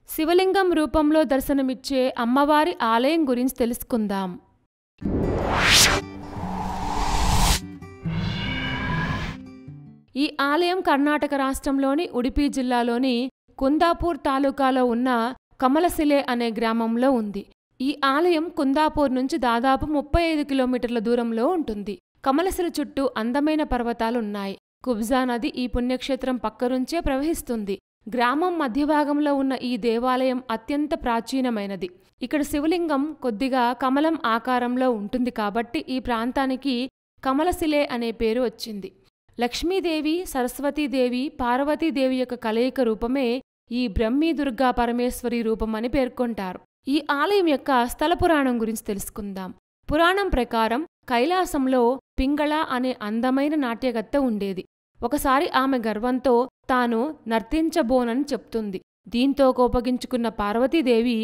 శివలింగం రూపంలో దర్శనమిచ్చే అమ్మవారి ఆలయం గురించి తెలుసుకుందాం. ఈ ఆలయం కర్ణాటక రాష్ట్రంలోని ఉడిపి జిల్లాలోని కుందాపూర్ తాలూకాలో ఉన్న కమలశిలే అనే గ్రామంలో ఉంది. ఈ ఆలయం కుందాపూర్ నుంచి దాదాపు 35 కిలోమీటర్ల దూరంలో ఉంటుంది. కమలశిల చుట్టూ అందమైన పర్వతాలున్నాయి. కుబ్జా నది ఈ పుణ్యక్షేత్రం పక్కనుంచే ప్రవహిస్తుంది. గ్రామం మధ్యభాగంలో ఉన్న ఈ దేవాలయం అత్యంత ప్రాచీనమైనది. ఇక్కడ శివలింగం కొద్దిగా కమలం ఆకారంలో ఉంటుంది కాబట్టి ఈ ప్రాంతానికి కమలశిలే అనే పేరు వచ్చింది. లక్ష్మీదేవి, సరస్వతీదేవి, పార్వతీదేవి యొక్క కలయిక రూపమే ఈ బ్రహ్మీ దుర్గా పరమేశ్వరి రూపమని పేర్కొంటారు. ఈ ఆలయం యొక్క స్థల పురాణం గురించి తెలుసుకుందాం. పురాణం ప్రకారం కైలాసంలో పింగళ అనే అందమైన నాట్యగత్తె ఉండేది. ఒకసారి ఆమె గర్వంతో తాను నర్తించబోనని చెప్తుంది. దీంతో కోపగించుకున్న పార్వతీదేవి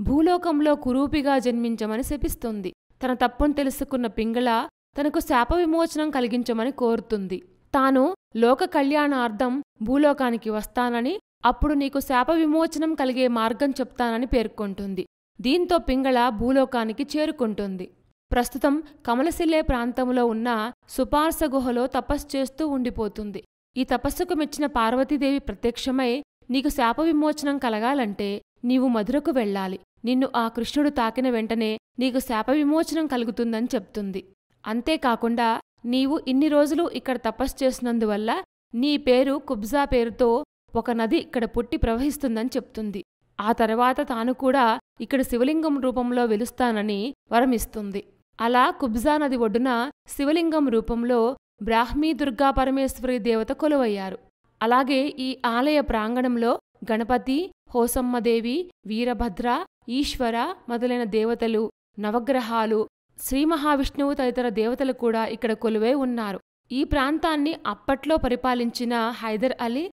భూలోకంలో కురూపిగా జన్మించమని శపిస్తుంది. తన తప్పును తెలుసుకున్న పింగళ తనకు శాప విమోచనం కలిగించమని కోరుతుంది. తాను లోక కళ్యాణార్థం భూలోకానికి వస్తానని, అప్పుడు నీకు శాప విమోచనం కలిగే మార్గం చెప్తానని పేర్కొంటుంది. దీంతో పింగళ భూలోకానికి చేరుకుంటుంది. ప్రస్తుతం కమలశిలే ప్రాంతంలో ఉన్న సుపార్స గుహలో తపస్సు చేస్తూ ఉండిపోతుంది. ఈ తపస్సుకు మెచ్చిన పార్వతీదేవి ప్రత్యక్షమై, నీకు శాప విమోచనం కలగాలంటే నీవు మధురకు వెళ్ళాలి. నిన్ను ఆ కృష్ణుడు తాకిన వెంటనే నీకు శాప విమోచనం కలుగుతుందని చెప్తుంది. అంతేకాకుండా నీవు ఇన్ని రోజులు ఇక్కడ తపస్సు చేసినందువల్ల నీ పేరు కుబ్జా పేరుతో ఒక నది ఇక్కడ పుట్టి ప్రవహిస్తుందని చెప్తుంది. ఆ తర్వాత తాను కూడా ఇక్కడ శివలింగం రూపంలో వెలుస్తానని వరమిస్తుంది. అలా కుబ్జా నది ఒడ్డున శివలింగం రూపంలో బ్రాహ్మీ దుర్గా పరమేశ్వరి దేవత కొలువయ్యారు. అలాగే ఈ ఆలయ ప్రాంగణంలో గణపతి, హోసమ్మదేవి, వీరభద్ర, ఈశ్వర మొదలైన దేవతలు, నవగ్రహాలు, శ్రీ మహావిష్ణువు తదితర దేవతలు కూడా ఇక్కడ కొలువై ఉన్నారు. ఈ ప్రాంతాన్ని అప్పట్లో పరిపాలించిన హైదర్ అలీ,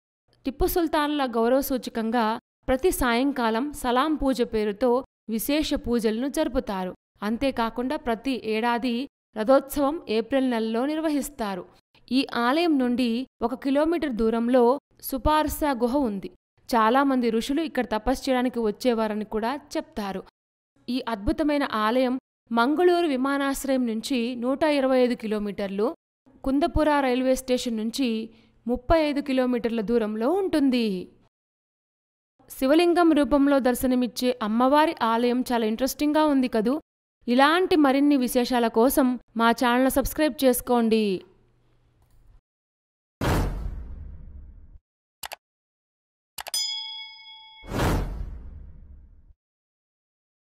టిప్పు సుల్తాన్ల గౌరవ సూచకంగా ప్రతి సాయంకాలం సలాం పూజ పేరుతో విశేష పూజలను జరుపుతారు. అంతేకాకుండా ప్రతి ఏడాది రథోత్సవం ఏప్రిల్ నెలలో నిర్వహిస్తారు. ఈ ఆలయం నుండి 1 కిలోమీటర్ దూరంలో సుపార్సా గుహ ఉంది. చాలామంది ఋషులు ఇక్కడ తపస్సు చేయడానికి వచ్చేవారని కూడా చెప్తారు. ఈ అద్భుతమైన ఆలయం మంగళూరు విమానాశ్రయం నుంచి 125 కిలోమీటర్లు, కుందపుర రైల్వే స్టేషన్ నుంచి 35 కిలోమీటర్ల దూరంలో ఉంటుంది. శివలింగం రూపంలో దర్శనమిచ్చే అమ్మవారి ఆలయం చాలా ఇంట్రెస్టింగ్గా ఉంది కదూ. ఇలాంటి మరిన్ని విశేషాల కోసం మా ఛానల్ సబ్స్క్రైబ్ చేసుకోండి.